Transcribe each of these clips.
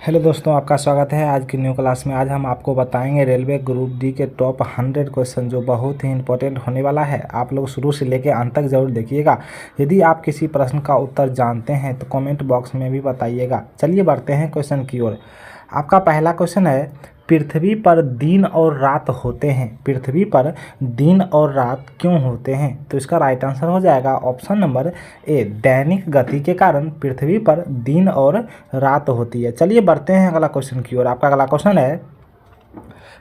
Hello दोस्तों, आपका स्वागत है आज की न्यू क्लास में। आज हम आपको बताएंगे रेलवे ग्रुप डी के टॉप 100 क्वेश्चन जो बहुत ही इंपॉर्टेंट होने वाला है। आप लोग शुरू से लेकर अंत तक जरूर देखिएगा। यदि आप किसी प्रश्न का उत्तर जानते हैं तो कमेंट बॉक्स में भी बताइएगा। चलिए बढ़ते हैं क्वेश्चन की ओर। आपका पहला क्वेश्चन है, पृथ्वी पर दिन और रात होते हैं। पृथ्वी पर दिन और रात क्यों होते हैं? तो इसका राइट आंसर हो जाएगा ऑप्शन नंबर ए, दैनिक गति के कारण पृथ्वी पर दिन और रात होती है। चलिए बढ़ते हैं अगला क्वेश्चन की ओर। आपका अगला क्वेश्चन है,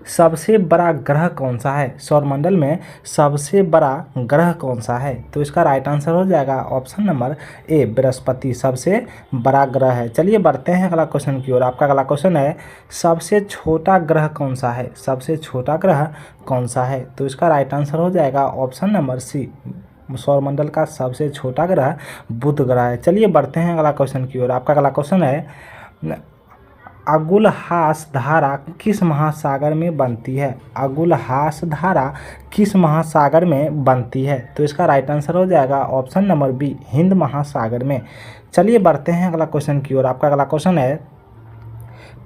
सबसे बड़ा ग्रह कौन सा है? सौरमंडल में सबसे बड़ा ग्रह कौन सा है? तो इसका राइट आंसर हो जाएगा ऑप्शन नंबर ए, बृहस्पति सबसे बड़ा ग्रह है। चलिए बढ़ते हैं अगला क्वेश्चन की ओर। आपका अगला क्वेश्चन है, सबसे छोटा ग्रह कौन सा है? सबसे छोटा ग्रह कौन सा है? तो इसका राइट आंसर हो जाएगा ऑप्शन नंबर सी, सौरमंडल का सबसे छोटा ग्रह बुध ग्रह है। चलिए बढ़ते हैं अगला क्वेश्चन की ओर। आपका अगला क्वेश्चन है, अगुलहास धारा किस महासागर में बनती है? अगुलहास धारा किस महासागर में बनती है? तो इसका राइट आंसर हो जाएगा ऑप्शन नंबर बी, हिंद महासागर में। चलिए बढ़ते हैं अगला क्वेश्चन की ओर। आपका अगला क्वेश्चन है,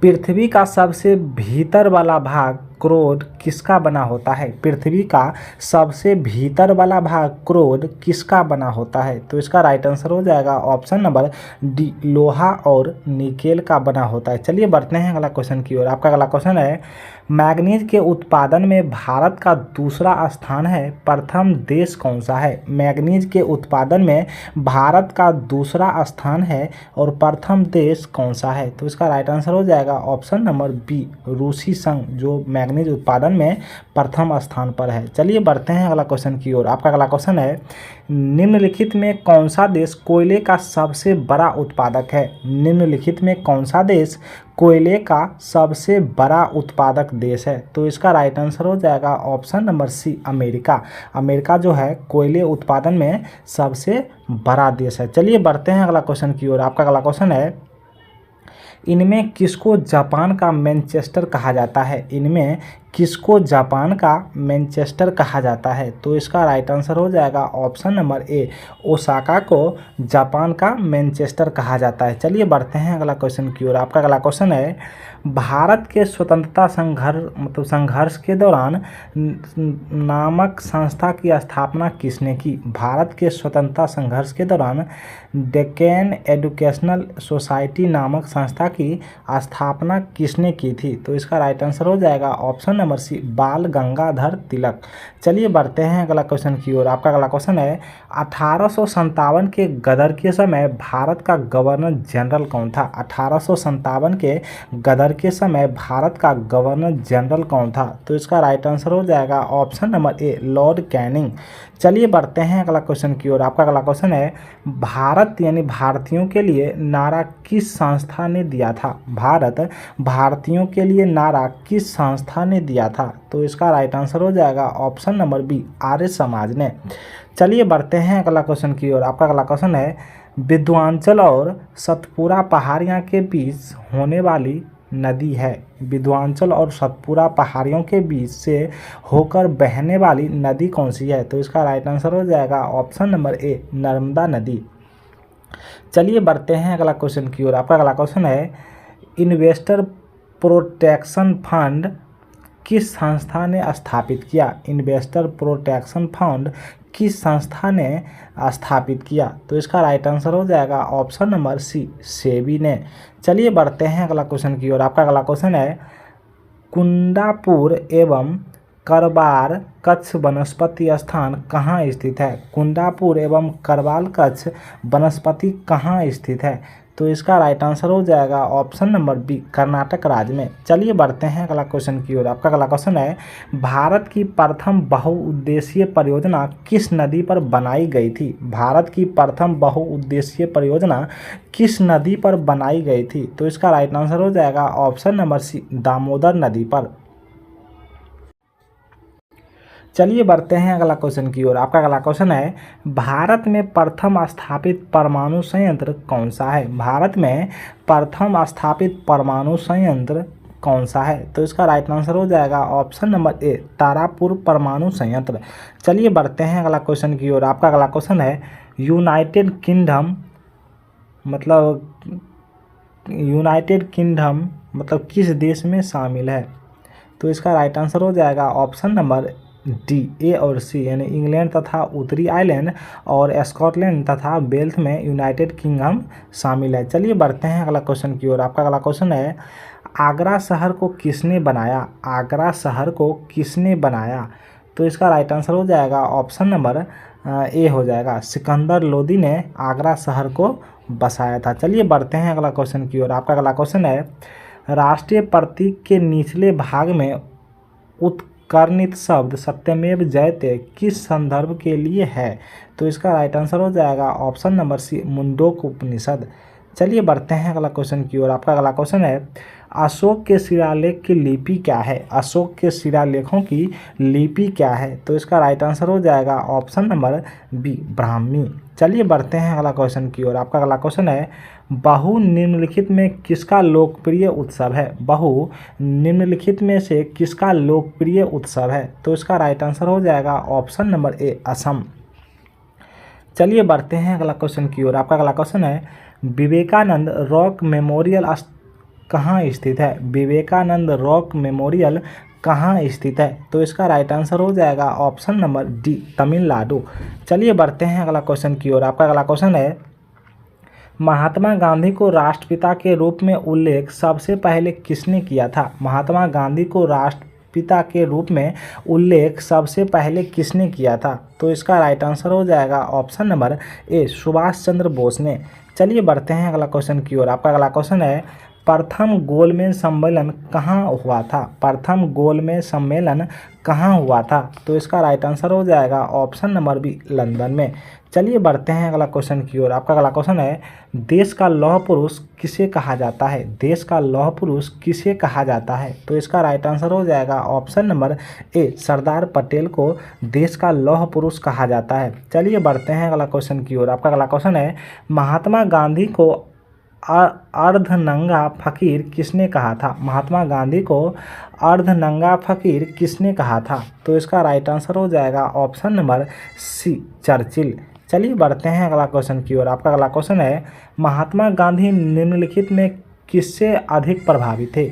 पृथ्वी का सबसे भीतर वाला भाग क्रोड किसका बना होता है? पृथ्वी का सबसे भीतर वाला भाग क्रोड किसका बना होता है? तो इसका राइट आंसर हो जाएगा ऑप्शन नंबर डी, लोहा और निकेल का बना होता है। चलिए बढ़ते हैं अगला क्वेश्चन की ओर। आपका अगला क्वेश्चन है, मैग्नीज के उत्पादन में भारत का दूसरा स्थान है, प्रथम देश कौन सा है? मैग्नीज के उत्पादन में भारत का दूसरा स्थान है और प्रथम देश कौन सा है? तो इसका राइट आंसर हो जाएगा ऑप्शन नंबर बी, रूसी संघ जो मैग्नीज उत्पादन में प्रथम स्थान पर है। चलिए बढ़ते हैं अगला क्वेश्चन की ओर। आपका अगला क्वेश्चन है, निम्नलिखित में कौन सा देश कोयले का सबसे बड़ा उत्पादक है? निम्नलिखित में कौन सा देश कोयले का सबसे बड़ा उत्पादक देश है? तो इसका राइट आंसर हो जाएगा option number C, America. America जो है कोयले उत्पादन में सबसे बड़ा देश है। चलिए बढ़ते हैं अगला क्वेश्चन की ओर। आपका अगला क्वेश्चन है, इनमें किसको जापान का मैनचेस्टर कहा जाता है? इनमें किसको जापान का मैनचेस्टर कहा जाता है? तो इसका राइट आंसर हो जाएगा ऑप्शन नंबर ए, ओसाका को जापान का मैनचेस्टर कहा जाता है। चलिए बढ़ते हैं अगला क्वेश्चन की ओर। आपका अगला क्वेश्चन है, भारत के स्वतंत्रता संघर्ष के दौरान नामक संस्था की स्थापना किसने की? भारत के स्वतंत्रता संघर्ष के दौरान डेक्कन एजुकेशनल सोसाइटी नामक संस्था की स्थापना किसने की थी? तो इसका राइट आंसर हो जाएगा ऑप्शन नंबर सी, बाल गंगाधर तिलक। चलिए बढ़ते हैं अगला क्वेश्चन की ओर। आपका अगला क्वेश्चन है, 1857 के गदर के समय भारत का गवर्नर जनरल कौन था? 1857 के गदर के समय भारत का गवर्नर जनरल कौन था? तो इसका राइट आंसर हो जाएगा option number A, Lord Canning. चलिए बढ़ते हैं अगला क्वेश्चन की ओर। आपका अगला क्वेश्चन है, भारत यानी भारतीयों के लिए नारा किस संस्था ने दिया था? भारत भारतीयों के लिए नारा किस संस्था ने दिया था? तो इसका राइट आंसर हो जाएगा option number B, Arya Samaj ने। चलिए बढ़ते हैं अगला क्वेश्चन की ओर। आपका अगला क्वेश्चन है, विंध्याचल और सतपुरा पहाड़ियाँ के बीच होने वाली नदी है। विंध्याचल और सतपुरा पहाड़ियों के बीच से होकर बहने वाली नदी कौन सी है? तो इसका राइट आंसर हो जाएगा ऑप्शन नंबर ए, नर्मदा नदी। चलिए बढ़ते हैं अगला क्वेश्चन की ओर। आपका अगला क्वेश्चन है, इन्वेस्टर प्रोटेक्शन फंड किस संस्था ने स्थापित किया? इन्वेस्टर प्रोटेक्शन फंड किस संस्था ने स्थापित किया? तो इसका राइट आंसर हो जाएगा ऑप्शन नंबर सी, सेबी ने। चलिए बढ़ते हैं अगला क्वेश्चन की ओर। आपका अगला क्वेश्चन है, कुंडापुर एवं करवार कच्छ वनस्पति स्थान कहाँ स्थित है? कुंडापुर एवं करवाल कच्छ वनस्पति कहाँ स्थित है? तो इसका राइट आंसर हो जाएगा ऑप्शन नंबर बी, कर्नाटक राज्य में। चलिए बढ़ते हैं अगला क्वेश्चन की ओर। आपका अगला क्वेश्चन है, भारत की प्रथम बहुउद्देशीय परियोजना किस नदी पर बनाई गई थी? भारत की प्रथम बहुउद्देशीय परियोजना किस नदी पर बनाई गई थी? तो इसका राइट आंसर हो जाएगा ऑप्शन नंबर सी, दामोदर नदी पर। चलिए बढ़ते हैं अगला क्वेश्चन की ओर। आपका अगला क्वेश्चन है, भारत में प्रथम स्थापित परमाणु संयंत्र कौन सा है? भारत में प्रथम स्थापित परमाणु संयंत्र कौन सा है? तो इसका राइट आंसर हो जाएगा ऑप्शन नंबर ए, तारापुर परमाणु संयंत्र। चलिए बढ़ते हैं अगला क्वेश्चन की ओर। आपका अगला क्वेश्चन है, यूनाइटेड किंगडम मतलब यूनाइटेड किंगडम मतलब किस देश में शामिल है? तो इसका राइट आंसर हो जाएगा ऑप्शन नंबर डी, ए और सी, यानी इंग्लैंड तथा उत्तरी आयरलैंड और स्कॉटलैंड तथा वेल्स में यूनाइटेड किंगडम शामिल है। चलिए बढ़ते हैं अगला क्वेश्चन की ओर। आपका अगला क्वेश्चन है, आगरा शहर को किसने बनाया? आगरा शहर को किसने बनाया? तो इसका राइट आंसर हो जाएगा ऑप्शन नंबर ए हो जाएगा, सिकंदर लोदी ने आगरा शहर को बसाया था। चलिए बढ़ते हैं अगला क्वेश्चन की ओर। आपका अगला क्वेश्चन है, राष्ट्रीय प्रतीक के निचले भाग में उत्कर्णित शब्द सत्यमेव जयते किस संदर्भ के लिए है? तो इसका राइट आंसर हो जाएगा ऑप्शन नंबर सी, मुंडोक उपनिषद। चलिए बढ़ते हैं अगला क्वेश्चन की ओर। आपका अगला क्वेश्चन है, अशोक के शिलालेख की लिपि क्या है? अशोक के शिलालेखों की लिपि क्या है? तो इसका राइट आंसर हो जाएगा ऑप्शन नंबर बी, ब्राह्मी। चलिए बढ़ते हैं अगला क्वेश्चन की ओर। आपका अगला क्वेश्चन है, बहु निम्नलिखित में किसका लोकप्रिय उत्सव है? बहु निम्नलिखित में से किसका लोकप्रिय उत्सव है? तो इसका राइट आंसर हो जाएगा ऑप्शन नंबर ए, असम। चलिए बढ़ते हैं अगला क्वेश्चन की ओर। आपका अगला क्वेश्चन है, विवेकानंद रॉक मेमोरियल कहाँ स्थित है? विवेकानंद रॉक मेमोरियल कहाँ स्थित है? तो इसका राइट आंसर हो जाएगा ऑप्शन नंबर डी, तमिलनाडु। चलिए बढ़ते हैं अगला क्वेश्चन की ओर। आपका अगला क्वेश्चन है, महात्मा गांधी को राष्ट्रपिता के रूप में उल्लेख सबसे पहले किसने किया था? महात्मा गांधी को राष्ट्रपिता के रूप में उल्लेख सबसे पहले किसने किया था? तो इसका राइट आंसर हो जाएगा option number A, Subhash Chandra Bose ने। चलिए बढ़ते हैं अगला क्वेश्चन की ओर। आपका अगला क्वेश्चन है, प्रथम गोलमेज सम्मेलन कहाँ हुआ था? प्रथम गोलमेज सम्मेलन कहाँ हुआ था? तो इसका राइट आंसर हो जाएगा ऑप्शन नंबर बी, लंदन में। चलिए बढ़ते हैं अगला क्वेश्चन की ओर। आपका अगला क्वेश्चन है, देश का लौह पुरुष किसे कहा जाता है? देश का लौह पुरुष किसे कहा जाता है? तो इसका राइट आंसर हो जाएगा option number A, Sardar Patel को देश का लौह पुरुष कहा जाता है। चलिए बढ़ते हैं अगला क्वेश्चन की ओर। आपका अगला क्वेश्चन है, महात्मा गांधी को अर्धनंगा फकीर किसने कहा था? महात्मा गांधी को अर्धनंगा फकीर किसने कहा था? तो इसका राइट आंसर हो जाएगा ऑप्शन नंबर सी, चर्चिल। चलिए बढ़ते हैं अगला क्वेश्चन की ओर। आपका अगला क्वेश्चन है, महात्मा गांधी निम्नलिखित में किससे अधिक प्रभावित थे?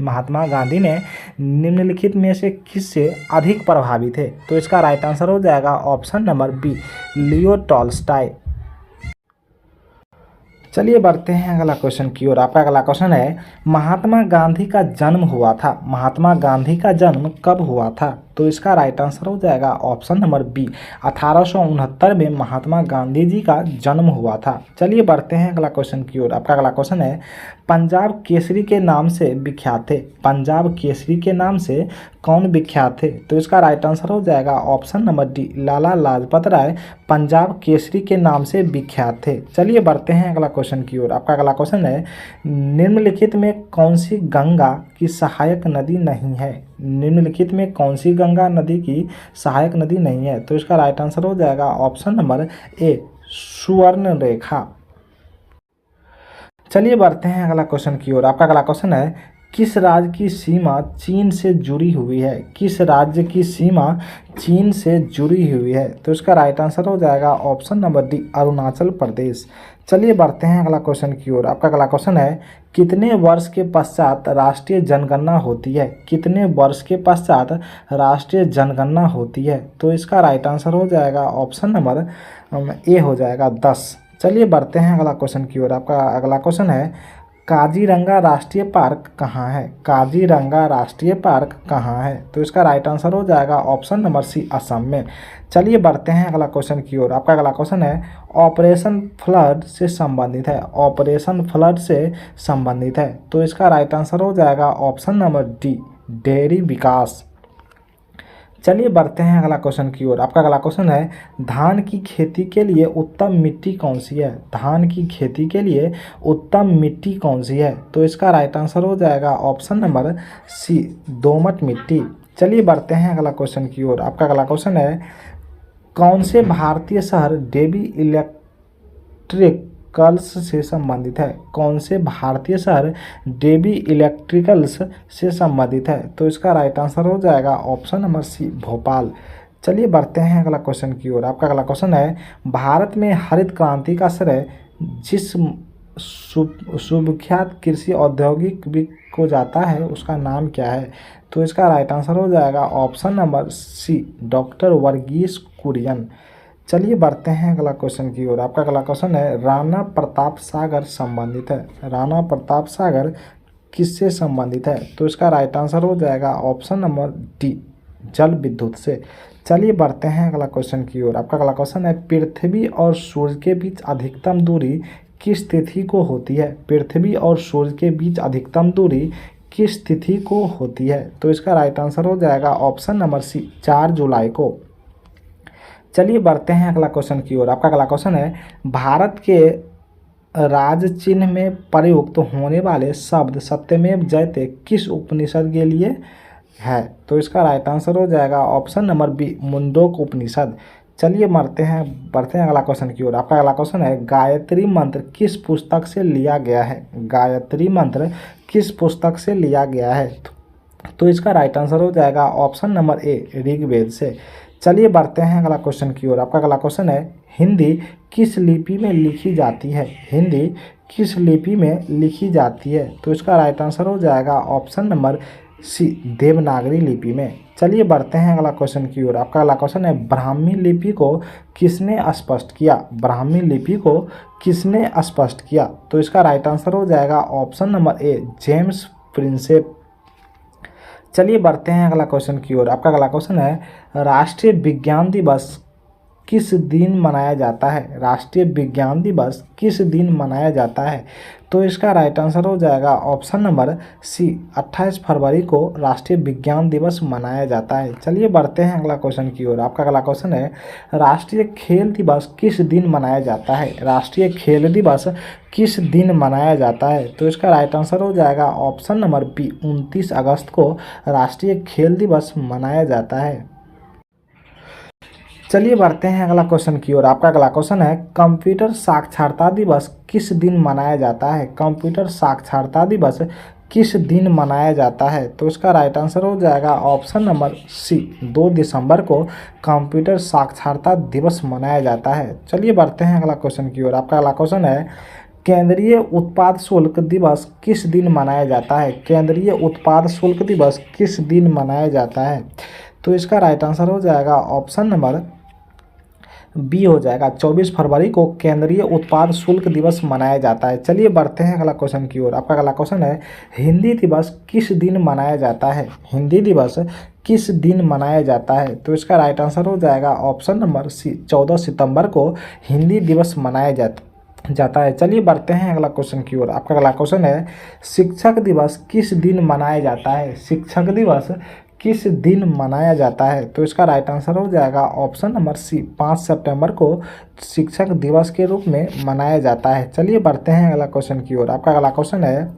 महात्मा गांधी ने निम्नलिखित में से किससे अधिक प्रभावित थे? तो इसका राइट आंसर हो जाएगा option number B, Leo Tolstoy. चलिए बढ़ते हैं अगला क्वेश्चन की ओर। आपका अगला क्वेश्चन है, महात्मा गांधी का जन्म हुआ था। महात्मा गांधी का जन्म कब हुआ था? तो इसका राइट आंसर हो जाएगा ऑप्शन नंबर बी, 1869 में महात्मा गांधी जी का जन्म हुआ था। चलिए बढ़ते हैं अगला क्वेश्चन की ओर। आपका अगला क्वेश्चन है, पंजाब केसरी के नाम से विख्यात थे। पंजाब केसरी के नाम से कौन विख्यात थे? तो इसका राइट आंसर हो जाएगा option number D, Lala Lajpat Rai Punjab Kesari के नाम से विख्यात थे। चलिए बढ़ते हैं अगला क्वेश्चन की ओर। आपका अगला क्वेश्चन है, निम्नलिखित में कौन सी गंगा की सहायक नदी नहीं है? निम्नलिखित में कौन सी गंगा नदी की सहायक नदी नहीं है? तो इसका राइट आंसर हो जाएगा ऑप्शन नंबर ए, सुवर्णरेखा। चलिए बढ़ते हैं अगला क्वेश्चन की ओर। आपका अगला क्वेश्चन है, किस राज्य की सीमा चीन से जुड़ी हुई है? किस राज्य की सीमा चीन से जुड़ी हुई है? तो इसका राइट आंसर हो जाएगा option number D, Arunachal Pradesh. चलिए बढ़ते हैं अगला क्वेश्चन की ओर। आपका अगला क्वेश्चन है, कितने वर्ष के पश्चात राष्ट्रीय जनगणना होती है? कितने वर्ष के पश्चात राष्ट्रीय जनगणना होती है? तो इसका राइट आंसर हो जाएगा ऑप्शन नंबर ए हो जाएगा 10। चलिए बढ़ते हैं अगला क्वेश्चन की ओर। आपका अगला क्वेश्चन है, काजीरंगा राष्ट्रीय पार्क कहाँ है? काजीरंगा राष्ट्रीय पार्क कहाँ है? तो इसका राइट आंसर हो जाएगा ऑप्शन नंबर सी, असम में। चलिए बढ़ते हैं अगला क्वेश्चन की ओर। आपका अगला क्वेश्चन है, ऑपरेशन फ्लड से संबंधित है। ऑपरेशन फ्लड से संबंधित है। तो इसका राइट आंसर हो जाएगा ऑप्शन नंबर डी, डेयरी विकास। चलिए बढ़ते हैं अगला क्वेश्चन की ओर। आपका अगला क्वेश्चन है, धान की खेती के लिए उत्तम मिट्टी कौन सी है? धान की खेती के लिए उत्तम मिट्टी कौन सी है? तो इसका राइट आंसर हो जाएगा ऑप्शन नंबर सी, दोमट मिट्टी। चलिए बढ़ते हैं अगला क्वेश्चन की ओर। आपका अगला क्वेश्चन है, कौन से भारतीय शहर डेवी इलेक्ट्रिकल्स से संबंधित है? कौन से भारतीय शहर डेवी इलेक्ट्रिकल्स से संबंधित है? तो इसका राइट आंसर हो जाएगा ऑप्शन नंबर सी, भोपाल। चलिए बढ़ते हैं अगला क्वेश्चन की ओर। आपका अगला क्वेश्चन है, भारत में हरित क्रांति का श्रेय जिस सुविख्यात कृषि औद्योगिक को जाता है उसका नाम क्या है? तो इसका राइट आंसर हो जाएगा option number C, doctor Verghese Kurien. चलिए बढ़ते हैं अगला क्वेश्चन की ओर। आपका अगला क्वेश्चन है राणा प्रताप सागर संबंधित है। राणा प्रताप सागर किससे संबंधित है? तो इसका राइट आंसर हो जाएगा ऑप्शन नंबर डी, जल विद्युत से। चलिए बढ़ते हैं अगला क्वेश्चन की ओर। आपका अगला क्वेश्चन है पृथ्वी और सूर्य के बीच अधिकतम दूरी किस तिथि को होती है? पृथ्वी और सूर्य के बीच अधिकतम दूरी किस तिथि को होती है? तो इसका राइट आंसर हो जाएगा ऑप्शन नंबर सी, 4 जुलाई को। चलिए बढ़ते हैं अगला क्वेश्चन की ओर। आपका अगला क्वेश्चन है भारत के राज चिन्ह में प्रयुक्त होने वाले शब्द सत्यमेव जयते किस उपनिषद के लिए है? तो इसका राइट आंसर हो जाएगा ऑप्शन नंबर बी, मुंडोक उपनिषद। चलिए बढ़ते हैं अगला क्वेश्चन की ओर। आपका अगला क्वेश्चन है गायत्री मंत्र किस पुस्तक से लिया गया है? गायत्री मंत्र किस पुस्तक से लिया गया है? तो इसका राइट आंसर हो जाएगा ऑप्शन नंबर ए, ऋग्वेद से। चलिए बढ़ते हैं अगला क्वेश्चन की ओर। आपका अगला क्वेश्चन है हिंदी किस लिपि में लिखी जाती है? हिंदी किस लिपि में लिखी जाती है? तो इसका राइट आंसर हो जाएगा ऑप्शन नंबर सी, देवनागरी लिपि में। चलिए बढ़ते हैं अगला क्वेश्चन की ओर। आपका अगला क्वेश्चन है ब्राह्मी लिपि को किसने स्पष्ट किया? ब्राह्मी लिपि को किसने स्पष्ट किया? तो इसका राइट आंसर हो जाएगा option number A, James Prinsep. चलिए बढ़ते हैं अगला क्वेश्चन की ओर। आपका अगला क्वेश्चन है राष्ट्रीय विज्ञान दिवस किस दिन मनाया जाता है? राष्ट्रीय विज्ञान दिवस किस दिन मनाया जाता है? तो इसका राइट आंसर हो जाएगा ऑप्शन नंबर सी, 28 फरवरी को राष्ट्रीय विज्ञान दिवस मनाया जाता है। चलिए बढ़ते हैं अगला क्वेश्चन की ओर। आपका अगला क्वेश्चन है राष्ट्रीय खेल दिवस किस दिन मनाया जाता है? राष्ट्रीय खेल दिवस किस दिन मनाया जाता है? तो इसका राइट आंसर हो जाएगा ऑप्शन नंबर बी, 29 अगस्त को राष्ट्रीय खेल दिवस मनाया जाता है। चलिए बढ़ते हैं अगला क्वेश्चन की ओर। आपका अगला क्वेश्चन है कंप्यूटर साक्षरता दिवस किस दिन मनाया जाता है? कंप्यूटर साक्षरता दिवस किस दिन मनाया जाता है? तो इसका राइट आंसर हो जाएगा ऑप्शन नंबर सी, 2 दिसंबर को कंप्यूटर साक्षरता दिवस मनाया जाता है। चलिए बढ़ते हैं अगला क्वेश्चन की ओर। आपका अगला क्वेश्चन है केंद्रीय उत्पाद शुल्क दिवस किस दिन मनाया जाता है? केंद्रीय उत्पाद शुल्क दिवस किस दिन मनाया जाता है? तो इसका राइट आंसर हो जाएगा ऑप्शन नंबर बी हो जाएगा, 24 फरवरी को केंद्रीय उत्पाद शुल्क दिवस मनाया जाता है। चलिए बढ़ते हैं अगला क्वेश्चन की ओर। आपका अगला क्वेश्चन है हिंदी दिवस किस दिन मनाया जाता है? हिंदी दिवस किस दिन मनाया जाता है? तो इसका राइट आंसर हो जाएगा ऑप्शन नंबर सी, 14 सितंबर को हिंदी दिवस मनाया जाता है। चलिए बढ़ते हैं अगला क्वेश्चन की ओर। आपका अगला क्वेश्चन है शिक्षक दिवस किस दिन मनाया जाता है? शिक्षक दिवस किस दिन मनाया जाता है? तो इसका राइट आंसर हो जाएगा ऑप्शन नंबर सी, 5 सितंबर को शिक्षक दिवस के रूप में मनाया जाता है। चलिए बढ़ते हैं अगला क्वेश्चन की ओर। आपका अगला क्वेश्चन है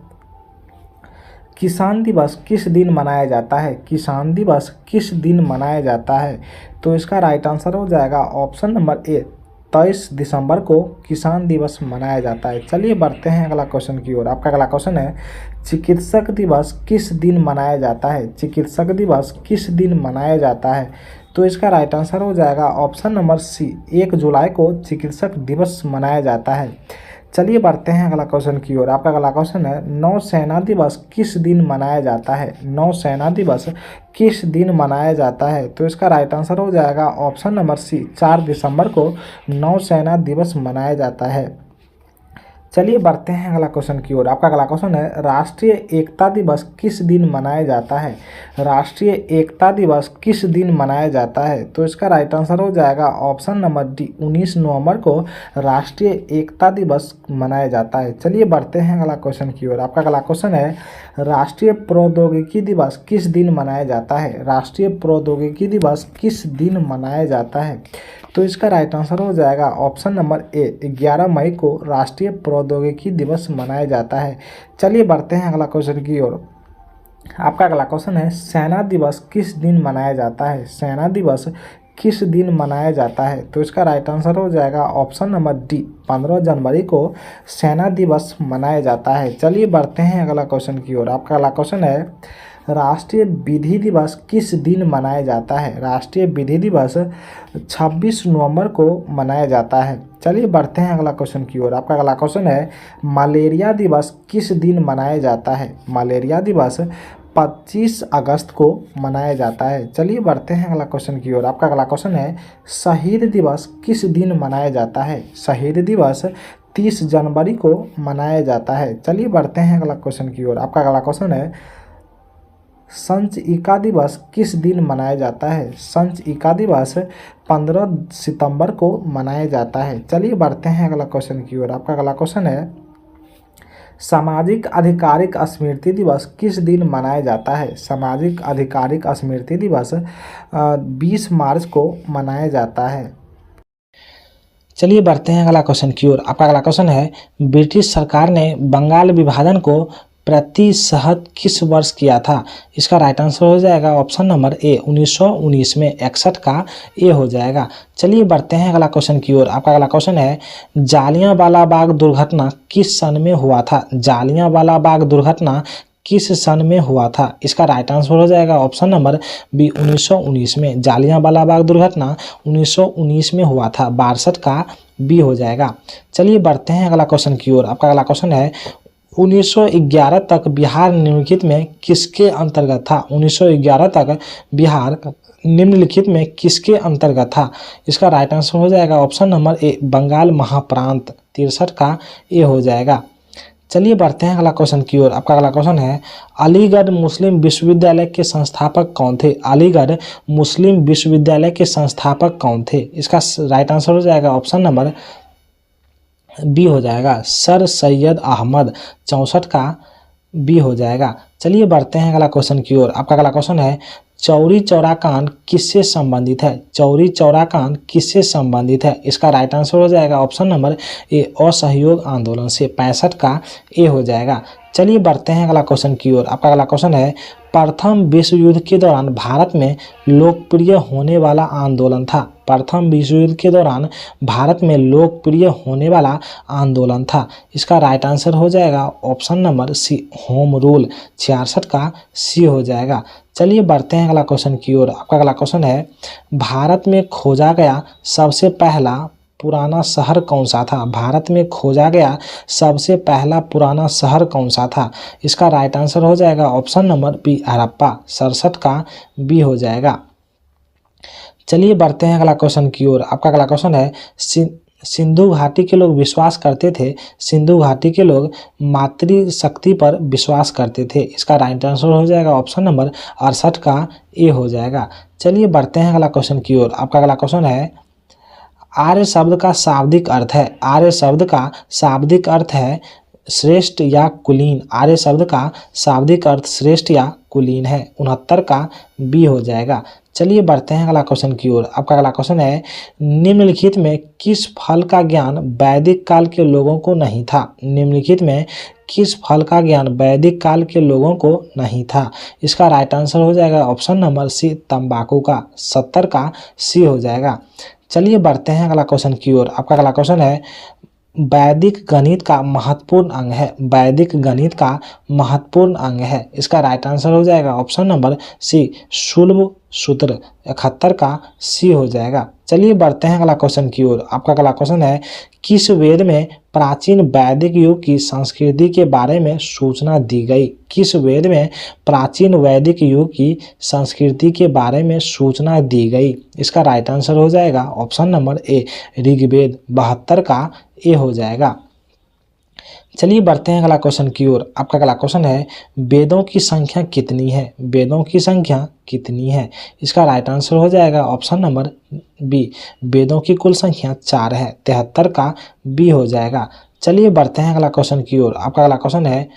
किसान दिवस किस दिन मनाया जाता है? किसान दिवस किस दिन मनाया जाता है? तो इसका राइट आंसर हो जाएगा ऑप्शन नंबर ए, 23 दिसंबर को किसान दिवस मनाया जाता है। चलिए बढ़ते हैं अगला क्वेश्चन की ओर। आपका अगला क्वेश्चन है चिकित्सक दिवस किस दिन मनाया जाता है? चिकित्सक दिवस किस दिन मनाया जाता है? तो इसका राइट आंसर हो जाएगा ऑप्शन नंबर सी, 1 जुलाई को चिकित्सक दिवस मनाया जाता है। चलिए बढ़ते हैं अगला क्वेश्चन की ओर। आपका अगला क्वेश्चन है नौसेना दिवस किस दिन मनाया जाता है? नौसेना दिवस किस दिन मनाया जाता है? तो इसका राइट आंसर हो जाएगा ऑप्शन नंबर सी, 4 दिसंबर को नौसेना दिवस मनाया जाता है। चलिए बढ़ते हैं अगला क्वेश्चन की ओर। आपका अगला क्वेश्चन है राष्ट्रीय एकता दिवस किस दिन मनाया जाता है? राष्ट्रीय एकता दिवस किस दिन मनाया जाता है? तो इसका राइट आंसर हो जाएगा ऑप्शन नंबर डी, 19 नवंबर को राष्ट्रीय एकता दिवस मनाया जाता है। चलिए बढ़ते हैं अगला क्वेश्चन की ओर। आपका अगला क्वेश्चन है राष्ट्रीय प्रौद्योगिकी दिवस किस दिन मनाया जाता है? राष्ट्रीय प्रौद्योगिकी दिवस किस दिन मनाया जाता है? तो इसका राइट आंसर हो जाएगा ऑप्शन नंबर ए, 11 मई को राष्ट्रीय प्रौद्योगिकी दिवस मनाया जाता है। चलिए बढ़ते हैं अगला क्वेश्चन की ओर। आपका अगला क्वेश्चन है सेना दिवस किस दिन मनाया जाता है? सेना दिवस किस दिन मनाया जाता है? तो इसका राइट आंसर हो जाएगा ऑप्शन नंबर डी, 15 जनवरी को सेना दिवस मनाया जाता है। चलिए बढ़ते हैं अगला क्वेश्चन की ओर। आपका अगला क्वेश्चन है राष्ट्रीय विधि दिवस किस दिन मनाया जाता है? राष्ट्रीय विधि दिवस 26 नवंबर को मनाया जाता है। चलिए बढ़ते हैं अगला क्वेश्चन की ओर। आपका अगला क्वेश्चन है मलेरिया दिवस किस दिन मनाया जाता है? मलेरिया दिवस 25 अगस्त को मनाया जाता है। चलिए बढ़ते हैं अगला क्वेश्चन की ओर। आपका अगला क्वेश्चन है शहीद दिवस किस दिन मनाया जाता है? शहीद दिवस 30 जनवरी को मनाया जाता है। चलिए बढ़ते हैं अगला क्वेश्चन की ओर। आपका अगला क्वेश्चन है संचिका दिवस किस दिन मनाया जाता है? संचिका दिवस 15 सितंबर को मनाया जाता है। चलिए बढ़ते हैं अगला क्वेश्चन की ओर। आपका अगला क्वेश्चन है सामाजिक आधिकारिक स्मृति दिवस किस दिन मनाया जाता है? सामाजिक आधिकारिक स्मृति दिवस 20 मार्च को मनाया जाता है। चलिए बढ़ते हैं अगला क्वेश्चन की ओर। आपका अगला क्वेश्चन है ब्रिटिश सरकार ने बंगाल विभाजन को प्रतिशत किस वर्ष किया था? इसका राइट आंसर हो जाएगा ऑप्शन नंबर ए 1919 में। 61 का ए हो जाएगा। चलिए बढ़ते हैं अगला क्वेश्चन की ओर। आपका अगला क्वेश्चन है जालियांवाला बाग दुर्घटना किस सन में हुआ था? जालियांवाला बाग दुर्घटना किस सन में हुआ था? इसका राइट आंसर हो जाएगा ऑप्शन नंबर बी 1919 में। जालियांवाला बाग दुर्घटना 1919 में हुआ था। 62 का बी हो जाएगा। चलिए बढ़ते हैं अगला क्वेश्चन की ओर। आपका अगला क्वेश्चन है 1911 तक बिहार निम्नलिखित में किसके अंतर्गत था? 1911 तक बिहार निम्नलिखित में किसके अंतर्गत था? इसका राइट आंसर हो जाएगा ऑप्शन नंबर ए बंगाल महाप्रांत। 63 का ए हो जाएगा। चलिए बढ़ते हैं अगला क्वेश्चन की ओर। आपका अगला क्वेश्चन है अलीगढ़ मुस्लिम विश्वविद्यालय के संस्थापक कौन थे? अलीगढ़ मुस्लिम विश्वविद्यालय के संस्थापक कौन थे? इसका राइट आंसर हो जाएगा ऑप्शन नंबर बी हो जाएगा सर सैयद अहमद। 64 का बी हो जाएगा। चलिए बढ़ते हैं अगला क्वेश्चन की ओर। आपका अगला क्वेश्चन है चौरी चौरा कांड किससे संबंधित है? चौरी चौरा कांड किससे संबंधित है? इसका राइट आंसर हो जाएगा ऑप्शन नंबर ए असहयोग आंदोलन से। 65 का ए हो जाएगा। चलिए बढ़ते हैं अगला क्वेश्चन की ओर। आपका अगला क्वेश्चन है प्रथम विश्व युद्ध के दौरान भारत में लोकप्रिय होने वाला आंदोलन था। प्रथम विश्व युद्ध के दौरान भारत में लोकप्रिय होने वाला आंदोलन था। इसका राइट आंसर हो जाएगा option number C home rule. 66 का सी हो जाएगा। चलिए बढ़ते हैं अगला क्वेश्चन की ओर। आपका अगला क्वेश्चन है भारत में खोजा गया सबसे पहला पुराना शहर कौन सा था? भारत में खोजा गया सबसे पहला पुराना शहर कौन सा था? इसका राइट आंसर हो जाएगा ऑप्शन नंबर बी हड़प्पा। 67 का बी हो जाएगा। चलिए बढ़ते हैं अगला क्वेश्चन की ओर। आपका अगला क्वेश्चन है सिंधु घाटी के लोग विश्वास करते थे, सिंधु घाटी के लोग मातृशक्ति पर विश्वास करते थे। इसका राइट आंसर हो जाएगा ऑप्शन नंबर 68 का ए हो जाएगा। चलिए बढ़ते हैं अगला क्वेश्चन की ओर। आपका अगला क्वेश्चन है आर्य शब्द का शाब्दिक अर्थ है, आर्य शब्द का शाब्दिक अर्थ है श्रेष्ठ या कुलीन। आर्य शब्द का शाब्दिक अर्थ श्रेष्ठ या कुलीन है। 69 का बी हो जाएगा। चलिए बढ़ते हैं अगला क्वेश्चन की ओर। आपका अगला क्वेश्चन है निम्नलिखित में किस फल का ज्ञान वैदिक काल के लोगों को नहीं था? निम्नलिखित में किस फल का ज्ञान वैदिक काल के लोगों को नहीं था? इसका राइट आंसर हो जाएगा ऑप्शन नंबर सी तंबाकू का। 70 का सी हो जाएगा। चलिए बढ़ते हैं अगला क्वेश्चन की ओर। आपका अगला क्वेश्चन है वैदिक गणित का महत्वपूर्ण अंग है, वैदिक गणित का महत्वपूर्ण अंग है। इसका राइट आंसर हो जाएगा ऑप्शन नंबर सी शुल्ब सूत्र। 71 का सी हो जाएगा। चलिए बढ़ते हैं अगला क्वेश्चन की ओर। आपका अगला क्वेश्चन है किस वेद में प्राचीन वैदिक युग की संस्कृति के बारे में सूचना दी गई? किस वेद में प्राचीन वैदिक युग की संस्कृति के बारे में सूचना दी गई? इसका राइट आंसर हो जाएगा ऑप्शन नंबर ए ऋग्वेद। 72 का ए हो जाएगा। चलिए बढ़ते हैं अगला क्वेश्चन की ओर। आपका अगला क्वेश्चन है वेदों की संख्या कितनी है? वेदों की संख्या कितनी है? इसका राइट आंसर हो जाएगा ऑप्शन नंबर बी वेदों की कुल संख्या 4 है। 73 का बी हो जाएगा। चलिए बढ़ते हैं अगला क्वेश्चन की ओर। आपका अगला क्वेश्चन है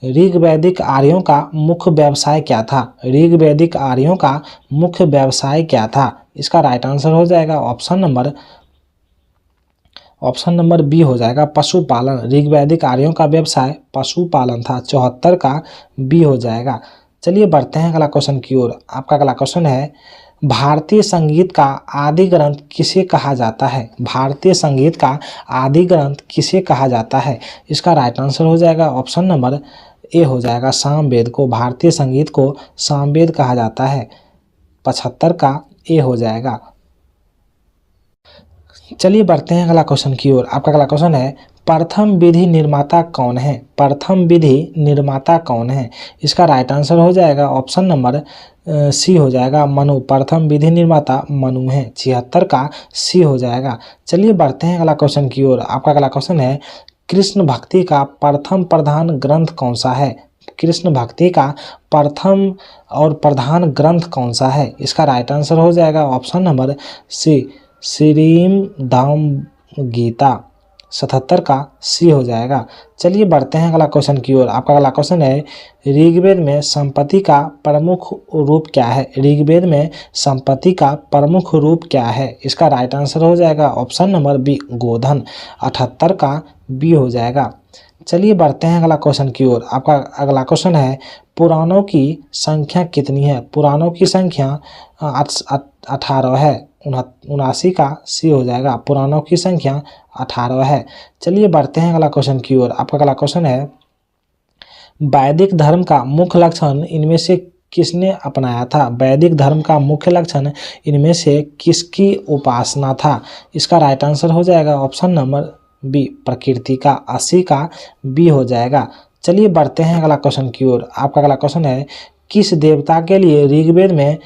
ऋग्वैदिक आर्यों का मुख्य व्यवसाय क्या था? ऋग्वैदिक आर्यों का मुख्य व्यवसाय क्या था? इसका राइट आंसर हो जाएगा ऑप्शन नंबर बी हो जाएगा पशुपालन। ऋग्वैदिक आर्यों का व्यवसाय पशुपालन था। 74 का बी हो जाएगा। चलिए बढ़ते हैं अगला क्वेश्चन की ओर। आपका अगला क्वेश्चन है भारतीय संगीत का आदि ग्रंथ किसे कहा जाता है? भारतीय संगीत का आदि ग्रंथ किसे कहा जाता है? इसका राइट आंसर हो जाएगा ऑप्शन नंबर ए हो जाएगा सामवेद को, भारतीय संगीत को सामवेद कहा जाता है। 75 का ए हो जाएगा। चलिए बढ़ते हैं अगला क्वेश्चन की ओर। आपका अगला क्वेश्चन है प्रथम विधि निर्माता कौन है? प्रथम विधि निर्माता कौन है? इसका राइट आंसर हो जाएगा ऑप्शन नंबर सी हो जाएगा मनु। प्रथम विधि निर्माता मनु है। 76 का सी हो जाएगा। चलिए बढ़ते हैं अगला क्वेश्चन की ओर। आपका अगला क्वेश्चन है कृष्ण भक्ति का प्रथम प्रधान ग्रंथ कौन सा है? कृष्ण भक्ति का प्रथम और प्रधान ग्रंथ कौन सा है? इसका राइट आंसर हो जाएगा option number C Shrimad Gita. 77 का सी हो जाएगा। चलिए बढ़ते हैं अगला क्वेश्चन की ओर। आपका अगला क्वेश्चन है ऋग्वेद में संपत्ति का प्रमुख रूप क्या है? ऋग्वेद में संपत्ति का प्रमुख रूप क्या है? इसका राइट आंसर हो जाएगा ऑप्शन नंबर बी गोधन। 78 का बी हो जाएगा। चलिए बढ़ते हैं अगला क्वेश्चन की ओर। आपका अगला क्वेश्चन है पुराणों की संख्या कितनी है? पुराणों की संख्या 18 है। 79 का सी हो जाएगा। पुराणों की संख्या 18 है। चलिए बढ़ते हैं अगला क्वेश्चन की ओर। आपका अगला क्वेश्चन है वैदिक धर्म का मुख्य लक्षण इनमें से किसने अपनाया था? वैदिक धर्म का मुख्य लक्षण इनमें से किसकी उपासना था? इसका राइट आंसर हो जाएगा ऑप्शन नंबर बी प्रकृति का। 80 का बी हो जाएगा। चलिए बढ़ते हैं अगला क्वेश्चन की ओर। आपका अगला क्वेश्चन है किस देवता के लिए ऋग्वेद में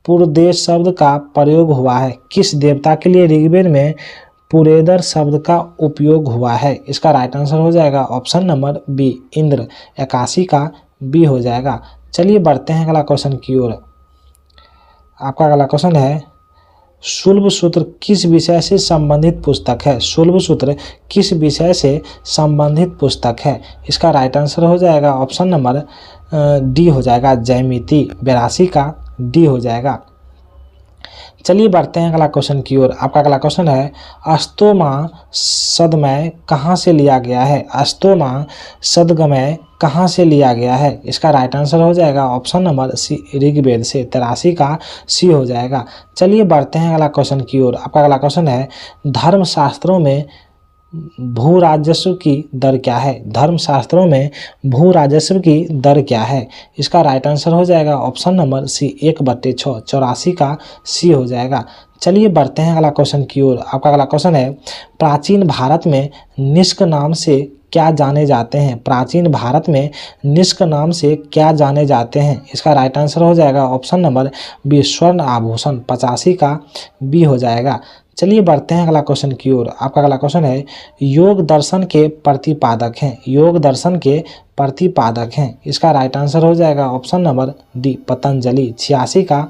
पुरदेश शब्द का प्रयोग हुआ है? किस देवता के लिए ऋग्वेद में पुरेदर शब्द का उपयोग हुआ है? इसका राइट आंसर हो जाएगा ऑप्शन नंबर बी इंद्र। 81 का बी हो जाएगा। चलिए बढ़ते हैं अगला क्वेश्चन की ओर। आपका अगला क्वेश्चन है शुल्ब सूत्र किस विषय से संबंधित पुस्तक है? शुल्ब सूत्र किस विषय से संबंधित पुस्तक है? इसका राइट आंसर हो जाएगा ऑप्शन नंबर डी हो जाएगा जैमिति। 82 का डी हो जाएगा। चलिए बढ़ते हैं अगला क्वेश्चन की ओर। आपका अगला क्वेश्चन है अस्तोमा सदमय कहाँ से लिया गया है? अस्तोमा सदगमय कहाँ से लिया गया है? इसका राइट आंसर हो जाएगा ऑप्शन नंबर सी ऋग्वेद से। 83 का सी हो जाएगा। चलिए बढ़ते हैं अगला क्वेश्चन की ओर। आपका अगला क्वेश्चन है धर्मशास्त्रों में भू राजस्व की दर क्या है? धर्मशास्त्रों में भू राजस्व की दर क्या है? इसका राइट आंसर हो जाएगा ऑप्शन नंबर सी 1/6। 84 का सी हो जाएगा। चलिए बढ़ते हैं अगला क्वेश्चन की ओर। आपका अगला क्वेश्चन है प्राचीन भारत में निष्क नाम से क्या जाने जाते हैं? प्राचीन भारत में निष्क नाम से क्या जाने जाते हैं? इसका राइट आंसर हो जाएगा ऑप्शन नंबर बी स्वर्ण आभूषण। 85 का बी हो जाएगा। चलिए बढ़ते हैं अगला क्वेश्चन की ओर। आपका अगला क्वेश्चन है योग दर्शन के प्रतिपादक हैं? योग दर्शन के प्रतिपादक हैं। इसका राइट आंसर हो जाएगा ऑप्शन नंबर डी पतंजलि। 86 का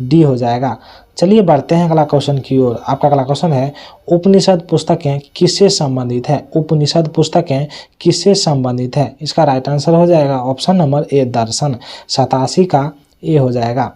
डी हो जाएगा। चलिए बढ़ते हैं अगला क्वेश्चन की ओर। आपका अगला क्वेश्चन है उपनिषद पुस्तकें किससे संबंधित है? उपनिषद पुस्तकें किससे संबंधित है? इसका राइट आंसर हो जाएगा ऑप्शन नंबर ए दर्शन। 87 का ए हो जाएगा।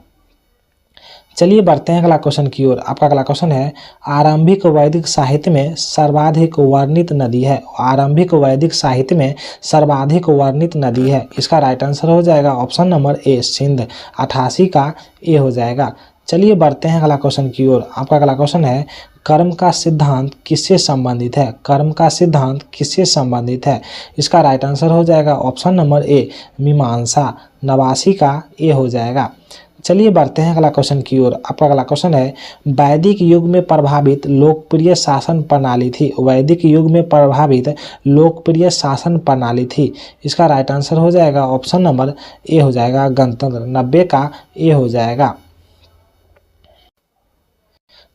चलिए बढ़ते हैं अगला क्वेश्चन की ओर। आपका अगला क्वेश्चन है आरंभिक वैदिक साहित्य में सर्वाधिक वर्णित नदी है? आरंभिक वैदिक साहित्य में सर्वाधिक वर्णित नदी है। इसका राइट आंसर हो जाएगा ऑप्शन नंबर ए सिंध। 88 का ए हो जाएगा। चलिए बढ़ते हैं अगला क्वेश्चन की ओर। आपका अगला क्वेश्चन है कर्म का सिद्धांत किससे संबंधित है? कर्म का सिद्धांत किससे संबंधित है? इसका राइट आंसर हो जाएगा ऑप्शन नंबर ए मीमांसा। 89 का ए हो जाएगा। चलिए बढ़ते हैं अगला क्वेश्चन की ओर। आपका अगला क्वेश्चन है वैदिक युग में प्रभावित लोकप्रिय शासन प्रणाली थी? वैदिक युग में प्रभावित लोकप्रिय शासन प्रणाली थी। इसका राइट आंसर हो जाएगा ऑप्शन नंबर ए हो जाएगा गणतंत्र। 90 का ए हो जाएगा।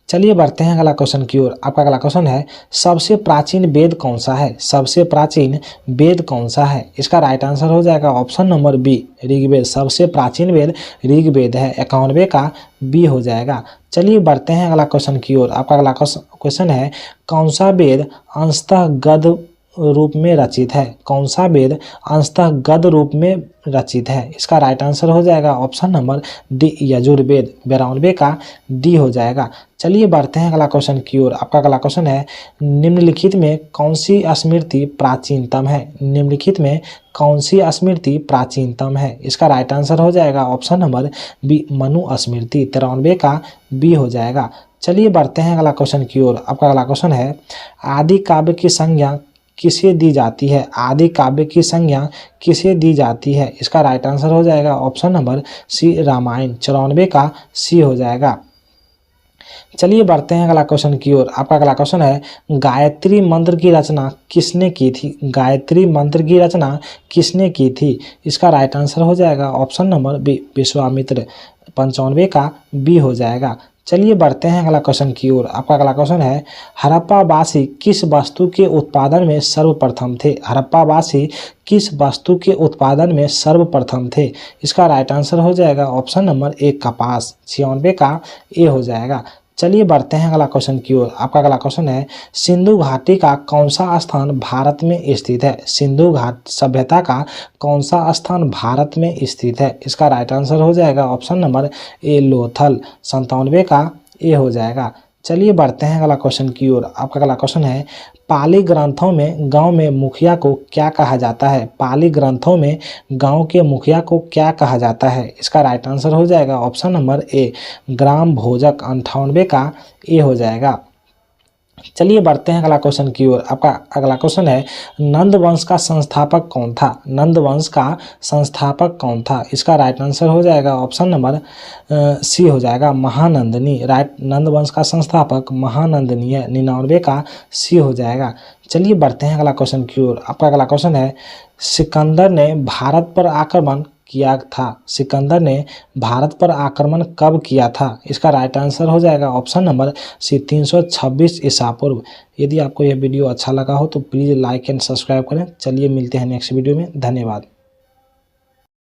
चलिए बढ़ते हैं अगला क्वेश्चन की ओर। आपका अगला क्वेश्चन है सबसे प्राचीन वेद कौन सा है? सबसे प्राचीन वेद कौन सा है? इसका राइट आंसर हो जाएगा ऑप्शन नंबर बी ऋग्वेद। सबसे प्राचीन वेद ऋग्वेद है। 91 का बी हो जाएगा। चलिए बढ़ते हैं अगला क्वेश्चन की ओर। आपका अगला क्वेश्चन है कौन सा वेद अंशतः गद्य रूप में रचित है? कौन सा वेद अंशतः गद्य रूप में रचित है? इसका राइट आंसर हो जाएगा ऑप्शन नंबर डी यजुर्वेद। 92 का डी हो जाएगा। चलिए बढ़ते हैं अगला क्वेश्चन की ओर। आपका अगला क्वेश्चन है निम्नलिखित में कौन सी स्मृति प्राचीनतम है? निम्नलिखित में कौन सी स्मृति प्राचीनतम है? इसका राइट आंसर हो जाएगा ऑप्शन नंबर बी मनु स्मृति। 93 का बी हो जाएगा। चलिए बढ़ते हैं अगला क्वेश्चन की ओर। आपका अगला क्वेश्चन है आदि काव्य की संज्ञा किसे दी जाती है? आदि काव्य की संज्ञा किसे दी जाती है? इसका राइट आंसर हो जाएगा ऑप्शन नंबर सी, रामायण। 94 का सी हो जाएगा। चलिए बढ़ते हैं अगला क्वेश्चन की ओर। आपका अगला क्वेश्चन है, गायत्री मंत्र की रचना किसने की थी? गायत्री मंत्र की रचना किसने की थी? इसका राइट आंसर हो जाएगा ऑप्शन नंबर बी, विश्वामित्र। 95 का बी हो जाएगा। चलिए बढ़ते हैं अगला क्वेश्चन की ओर। आपका अगला क्वेश्चन है, हड़प्पावासी किस वस्तु के उत्पादन में सर्वप्रथम थे? हड़प्पावासी किस वस्तु के उत्पादन में सर्वप्रथम थे? इसका राइट आंसर हो जाएगा ऑप्शन नंबर ए, कपास। 96 का ए हो जाएगा। चलिए बढ़ते हैं अगला क्वेश्चन की ओर। आपका अगला क्वेश्चन है, सिंधु घाटी का कौन सा स्थान भारत में स्थित है? सिंधु घाट सभ्यता का कौन सा स्थान भारत में स्थित है? इसका राइट आंसर हो जाएगा ऑप्शन नंबर ए, लोथल। 97 का ए हो जाएगा। चलिए बढ़ते हैं अगला क्वेश्चन की ओर। आपका अगला क्वेश्चन है, पाली ग्रंथों में गांव में मुखिया को क्या कहा जाता है? पाली ग्रंथों में गांव के मुखिया को क्या कहा जाता है? इसका राइट आंसर हो जाएगा ऑप्शन नंबर ए, ग्राम भोजक। 98 का ए हो जाएगा। चलिए बढ़ते हैं अगला क्वेश्चन की ओर। आपका अगला क्वेश्चन है, नंद वंश का संस्थापक कौन था? नंद वंश का संस्थापक कौन था? इसका राइट आंसर हो जाएगा ऑप्शन नंबर सी हो जाएगा, महानंदनी। राइट, नंद वंश का संस्थापक महानंदनी है। 99 का सी हो जाएगा। चलिए बढ़ते हैं अगला क्वेश्चन की ओर। आपका अगला क्वेश्चन है, सिकंदर ने भारत पर आक्रमण किया था? सिकंदर ने भारत पर आक्रमण कब किया था? इसका राइट आंसर हो जाएगा ऑप्शन नंबर सी, 326 ईसा पूर्व। यदि आपको यह वीडियो अच्छा लगा हो तो प्लीज़ लाइक एंड सब्सक्राइब करें। चलिए मिलते हैं नेक्स्ट वीडियो में। धन्यवाद।